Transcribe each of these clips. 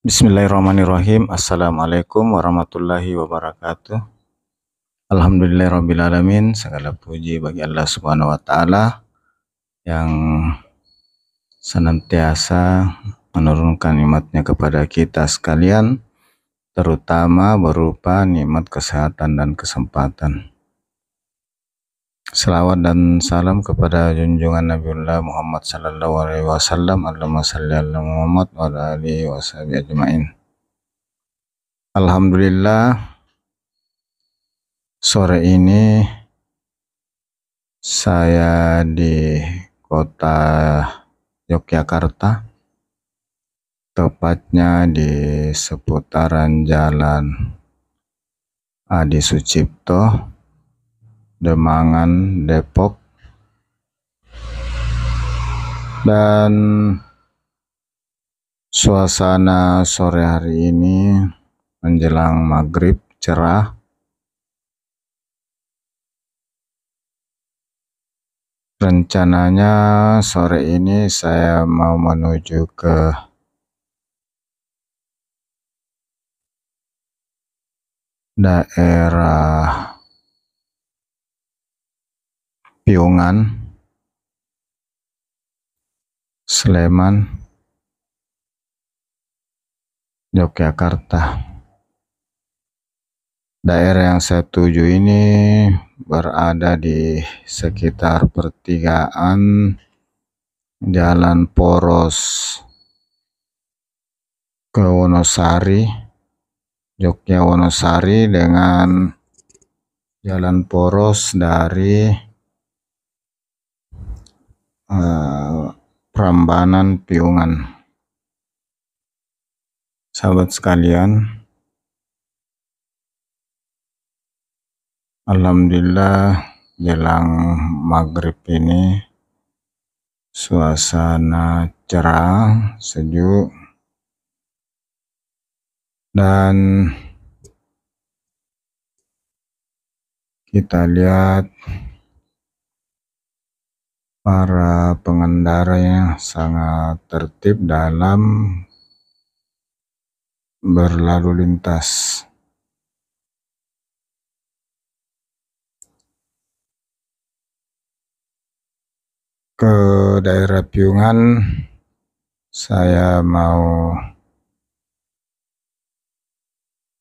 Bismillahirrahmanirrahim. Assalamualaikum warahmatullahi wabarakatuh. Alhamdulillahirrabbilalamin. Segala puji bagi Allah Subhanahu wa Ta'ala yang senantiasa menurunkan nikmat-Nya kepada kita sekalian, terutama berupa nikmat kesehatan dan kesempatan. Selawat dan salam kepada junjungan Nabiullah Muhammad sallallahu alaihi wasallam. Allahumma shalli ala Muhammad wa ala alihi washabihi ajmain. Alhamdulillah, sore ini saya di kota Yogyakarta, tepatnya di seputaran Jalan Adi Sucipto, Demangan, Depok. Dan suasana sore hari ini menjelang maghrib cerah. Rencananya sore ini saya mau menuju ke daerah Piungan, Sleman, Yogyakarta. Daerah yang saya tuju ini berada di sekitar pertigaan Jalan Poros ke Wonosari, Jogja Wonosari, dengan Jalan Poros dari Prambanan Piungan. Sahabat sekalian, alhamdulillah jelang maghrib ini suasana cerah, sejuk, dan kita lihat para pengendara yang sangat tertib dalam berlalu lintas. Ke daerah Piungan saya mau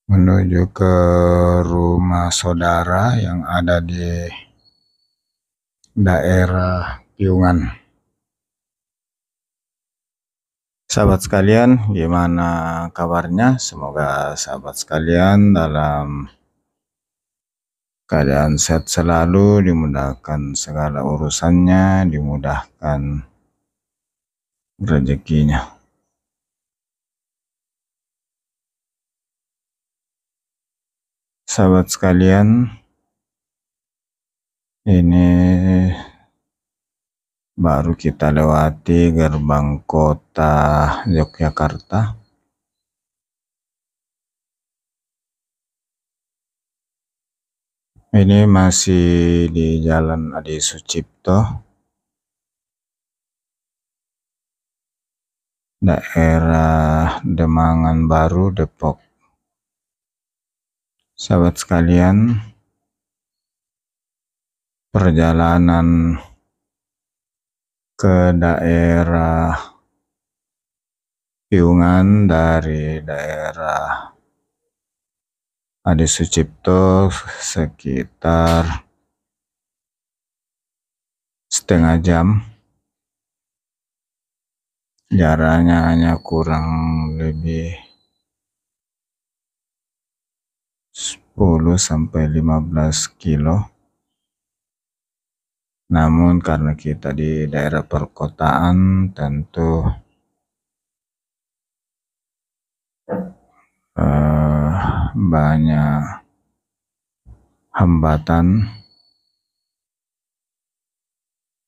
menuju ke rumah saudara yang ada di daerah Piungan. Sahabat sekalian, gimana kabarnya? Semoga sahabat sekalian dalam keadaan sehat selalu, dimudahkan segala urusannya, dimudahkan rezekinya. Sahabat sekalian, ini baru kita lewati gerbang kota Yogyakarta. Ini masih di Jalan Adi Sucipto, daerah Demangan Baru, Depok. Sahabat sekalian, perjalanan ke daerah Piungan dari daerah Adi Sucipto sekitar setengah jam. Jaraknya hanya kurang lebih 10-15 kilo. Namun karena kita di daerah perkotaan, tentu banyak hambatan.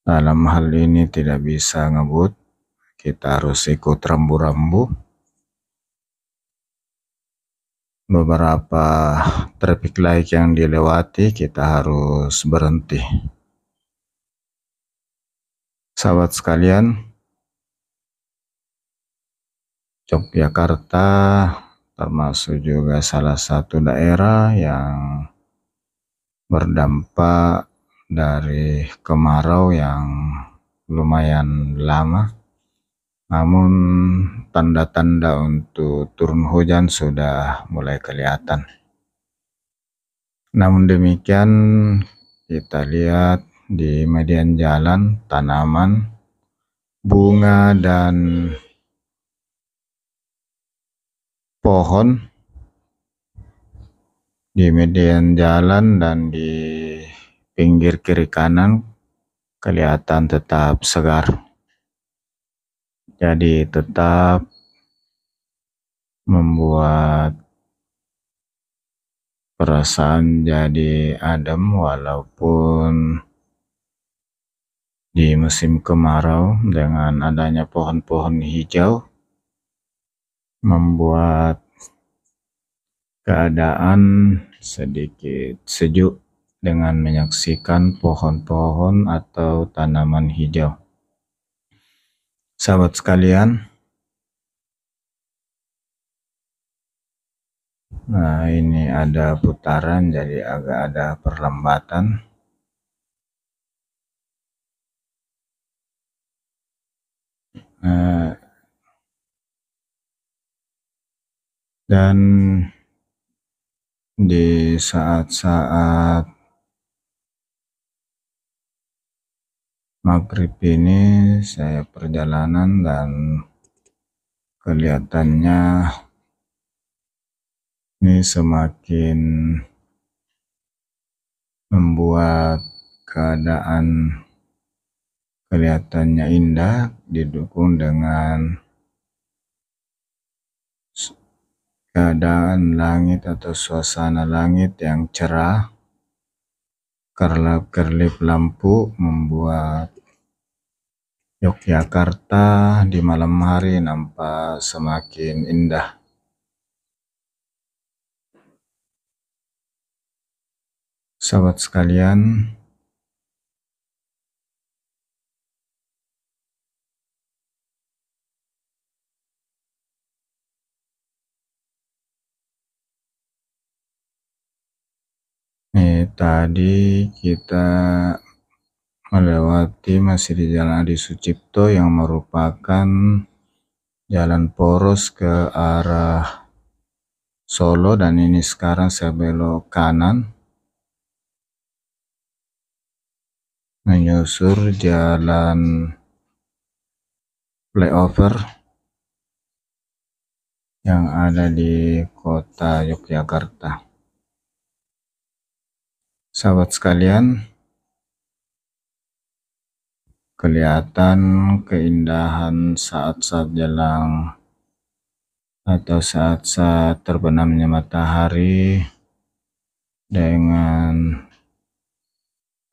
Dalam hal ini tidak bisa ngebut, kita harus ikut rambu-rambu. Beberapa traffic light yang dilewati kita harus berhenti. Sahabat sekalian, Yogyakarta termasuk juga salah satu daerah yang berdampak dari kemarau yang lumayan lama, namun tanda-tanda untuk turun hujan sudah mulai kelihatan. Namun demikian, kita lihat di median jalan, tanaman, bunga, dan pohon di median jalan dan di pinggir kiri kanan kelihatan tetap segar. Jadi tetap membuat perasaan jadi adem walaupun di musim kemarau. Dengan adanya pohon-pohon hijau membuat keadaan sedikit sejuk dengan menyaksikan pohon-pohon atau tanaman hijau. Sahabat sekalian, nah ini ada putaran jadi agak ada perlambatan. Dan di saat-saat maghrib ini saya perjalanan dan kelihatannya ini semakin membuat keadaan kelihatannya indah, didukung dengan keadaan langit atau suasana langit yang cerah. Kerlap-kerlip lampu membuat Yogyakarta di malam hari nampak semakin indah. Sahabat sekalian, tadi kita melewati masih di Jalan Adi Sucipto yang merupakan jalan poros ke arah Solo, dan ini sekarang saya belok kanan menyusur jalan flyover yang ada di kota Yogyakarta. Sahabat sekalian, kelihatan keindahan saat-saat jelang atau saat-saat terbenamnya matahari dengan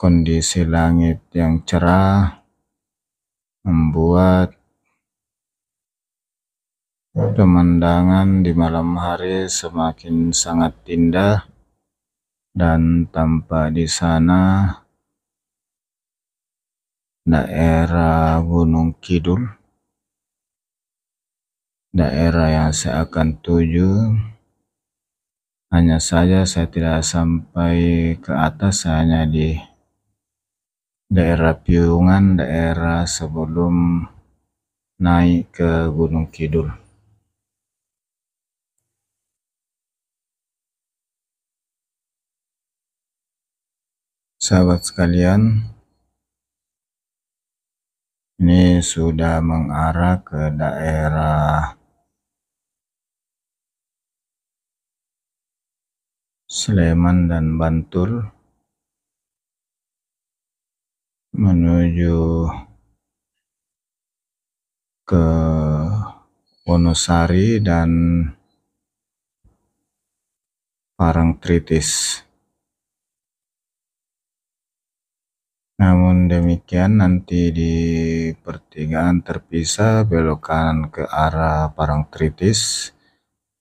kondisi langit yang cerah membuat pemandangan di malam hari semakin sangat indah, dan tampak di sana daerah Gunung Kidul, daerah yang saya akan tuju. Hanya saja saya tidak sampai ke atas, hanya di daerah Piungan, daerah sebelum naik ke Gunung Kidul. Sahabat sekalian, ini sudah mengarah ke daerah Sleman dan Bantul menuju ke Wonosari dan Parangtritis. Namun demikian, nanti di pertigaan terpisah belok kanan ke arah Parangtritis,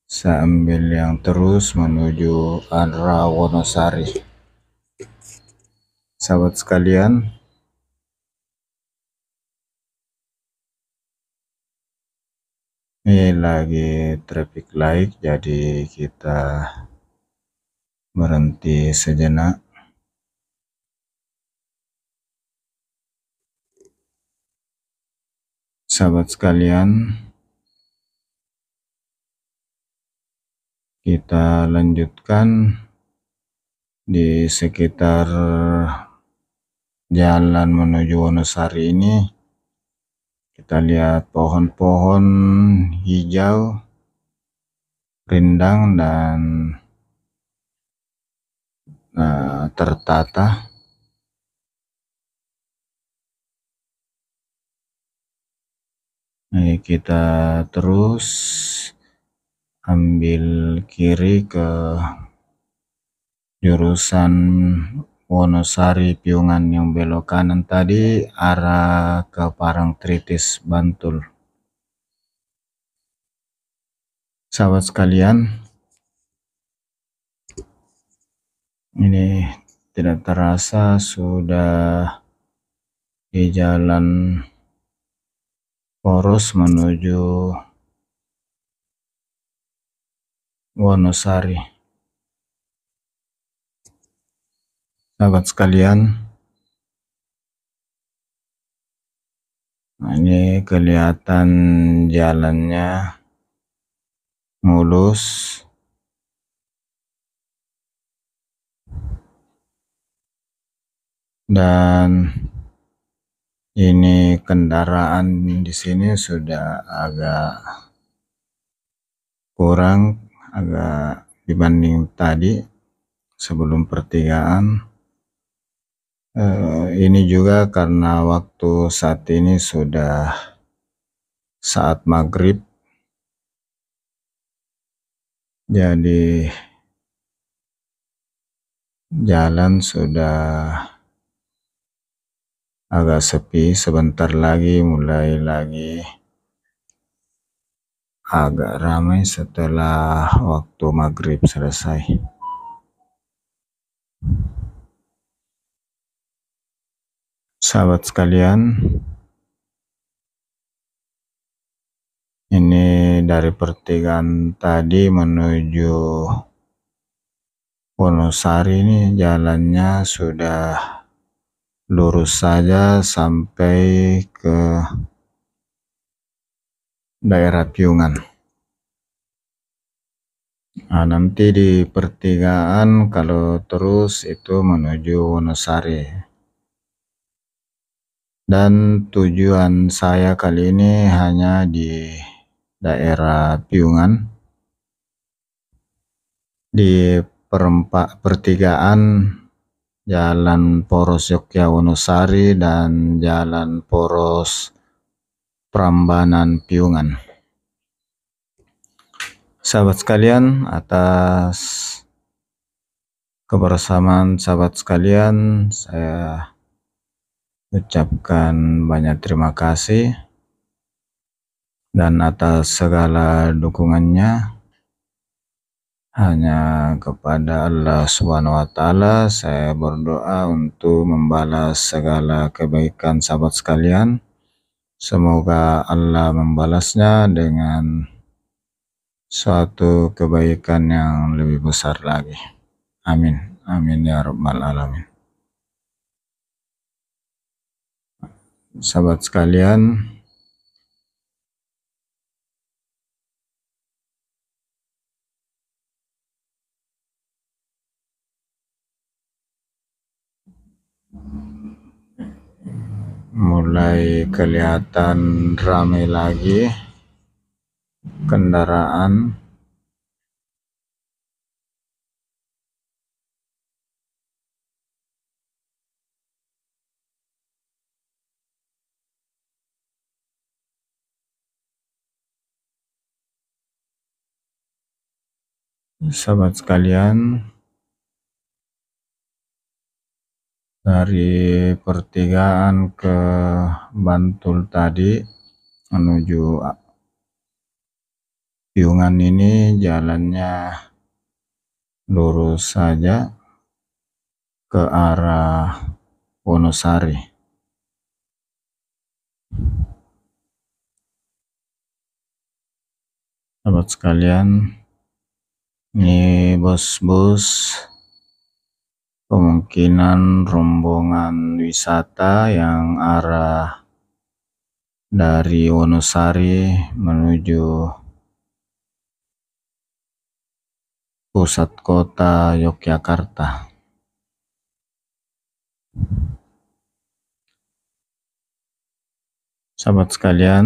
saya ambil yang terus menuju arah Wonosari. Sahabat sekalian, Ini lagi traffic light, jadi kita berhenti sejenak. Sahabat sekalian, kita lanjutkan di sekitar jalan menuju Wonosari ini. Kita lihat pohon-pohon hijau, rindang dan tertata. Kita terus ambil kiri ke jurusan Wonosari Piungan, yang belok kanan tadi arah ke Parangtritis, Bantul. Sahabat sekalian, ini tidak terasa sudah di jalan poros menuju Wonosari. Sahabat sekalian, ini kelihatan jalannya mulus, dan ini kendaraan di sini sudah agak kurang, agak dibanding tadi sebelum pertigaan. Ini juga karena waktu saat ini sudah saat maghrib, jadi jalan sudah agak sepi. Sebentar lagi mulai lagi agak ramai setelah waktu maghrib selesai. Sahabat sekalian, ini dari pertigaan tadi menuju Wonosari, ini jalannya sudah lurus saja sampai ke daerah Piungan. Nanti di pertigaan kalau terus itu menuju Wonosari. Dan tujuan saya kali ini hanya di daerah Piungan, di pertigaan Jalan Poros Yogya Wonosari dan Jalan Poros Prambanan Piungan. Sahabat sekalian, atas kebersamaan sahabat sekalian, saya ucapkan banyak terima kasih, dan atas segala dukungannya hanya kepada Allah Subhanahu wa Ta'ala saya berdoa untuk membalas segala kebaikan sahabat sekalian. Semoga Allah membalasnya dengan suatu kebaikan yang lebih besar lagi. Amin. Amin ya rabbal alamin. Sahabat sekalian, mulai kelihatan ramai lagi kendaraan. Sahabat sekalian, dari pertigaan ke Bantul tadi menuju Piungan ini jalannya lurus saja ke arah Wonosari. Sahabat sekalian, ini bos-bos kemungkinan rombongan wisata yang arah dari Wonosari menuju pusat kota Yogyakarta. Sahabat sekalian,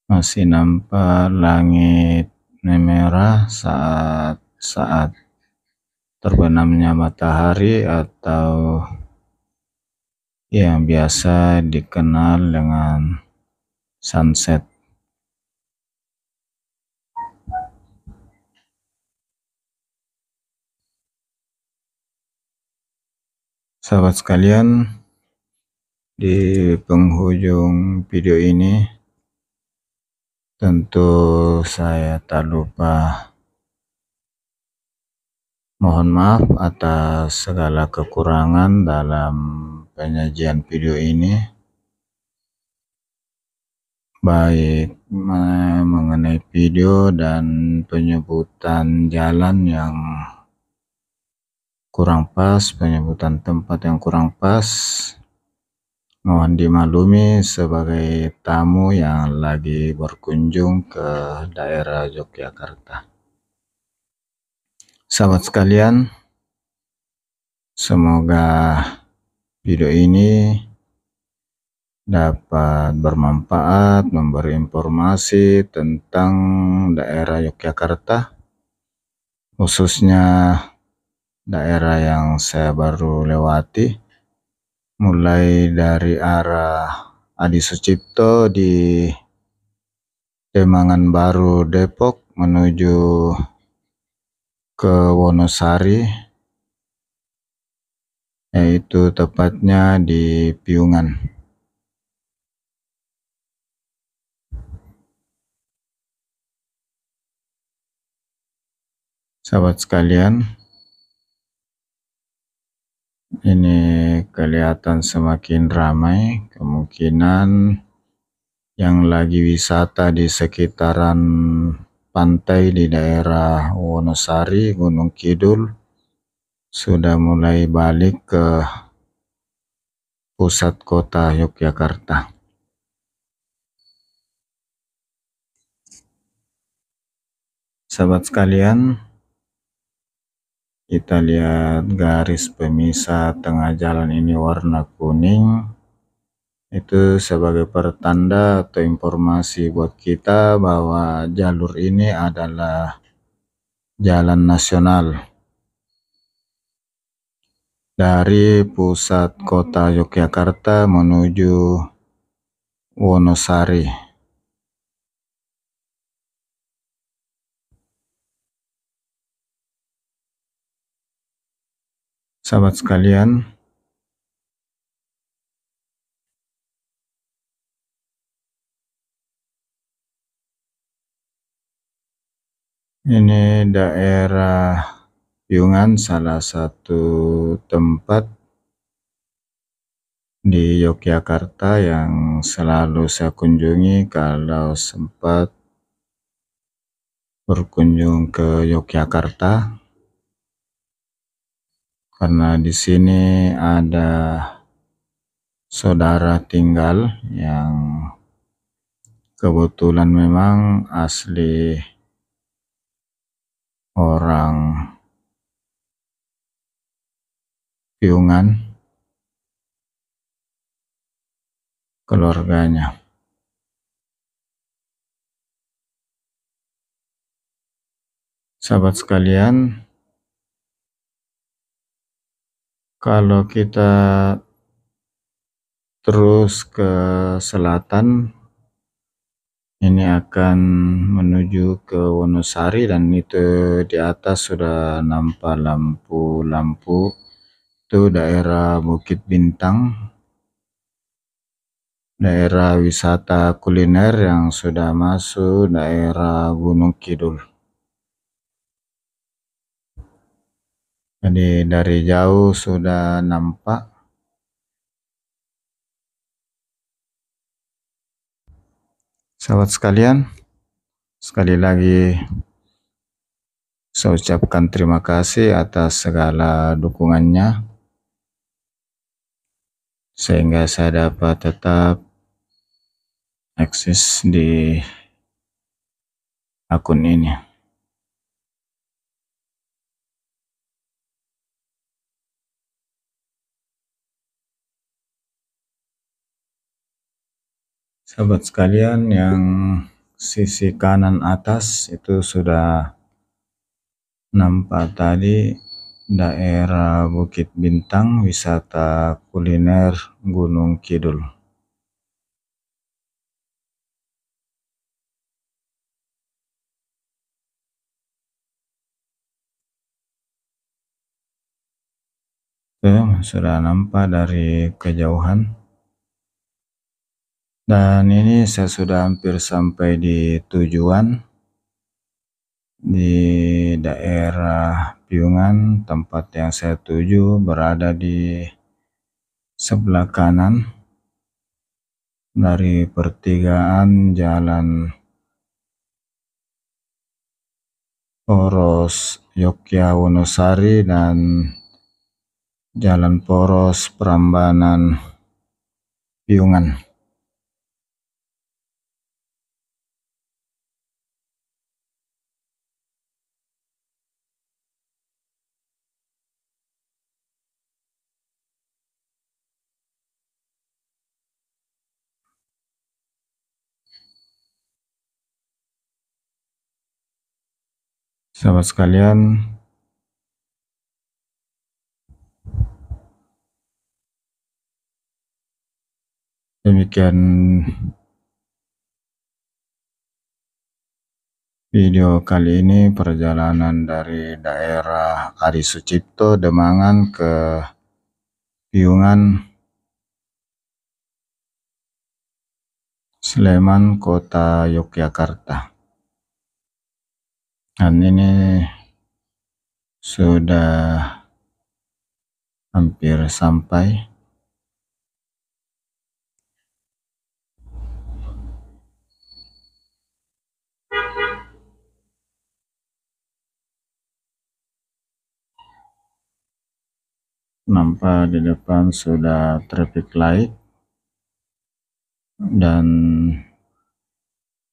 masih nampak langit merah saat terbenamnya matahari atau yang biasa dikenal dengan sunset. Sahabat sekalian, di penghujung video ini tentu saya tak lupa mohon maaf atas segala kekurangan dalam penyajian video ini, baik mengenai video dan penyebutan jalan yang kurang pas, penyebutan tempat yang kurang pas. Mohon dimaklumi sebagai tamu yang lagi berkunjung ke daerah Yogyakarta. Sahabat sekalian, semoga video ini dapat bermanfaat, memberi informasi tentang daerah Yogyakarta, khususnya daerah yang saya baru lewati, mulai dari arah Adi Sucipto di Demangan Baru, Depok menuju ke Wonosari, yaitu tepatnya di Piungan. Sahabat sekalian, ini kelihatan semakin ramai, kemungkinan yang lagi wisata di sekitaran pantai di daerah Wonosari, Gunung Kidul, sudah mulai balik ke pusat kota Yogyakarta. Sahabat sekalian, kita lihat garis pemisah tengah jalan ini warna kuning. Itu sebagai pertanda atau informasi buat kita bahwa jalur ini adalah jalan nasional dari pusat kota Yogyakarta menuju Wonosari. Sahabat sekalian, ini daerah Piungan, salah satu tempat di Yogyakarta yang selalu saya kunjungi kalau sempat berkunjung ke Yogyakarta, karena di sini ada saudara tinggal yang kebetulan memang asli orang Piungan, keluarganya. Sahabat sekalian, kalau kita terus ke selatan, ini akan menuju ke Wonosari, dan itu di atas sudah nampak lampu-lampu. Itu daerah Bukit Bintang, daerah wisata kuliner yang sudah masuk daerah Gunung Kidul. Jadi dari jauh sudah nampak. Sahabat sekalian, sekali lagi saya ucapkan terima kasih atas segala dukungannya, sehingga saya dapat tetap eksis di akun ini. Sahabat sekalian, yang sisi kanan atas itu sudah nampak tadi daerah Bukit Bintang, wisata kuliner Gunung Kidul. Sudah nampak dari kejauhan. Dan ini saya sudah hampir sampai di tujuan, di daerah Piungan. Tempat yang saya tuju berada di sebelah kanan dari pertigaan Jalan Poros Yogya Wonosari dan Jalan Poros Prambanan Piungan. Sahabat sekalian, demikian video kali ini, perjalanan dari daerah Adi Sucipto, Demangan ke Piungan, Sleman, Kota Yogyakarta. Dan ini sudah hampir sampai. Nampak di depan sudah traffic light, dan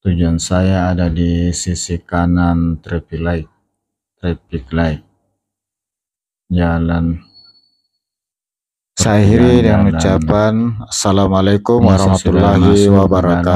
tujuan saya ada di sisi kanan traffic light jalan. Saya akhiri dengan ucapan Assalamualaikum warahmatullahi wabarakatuh.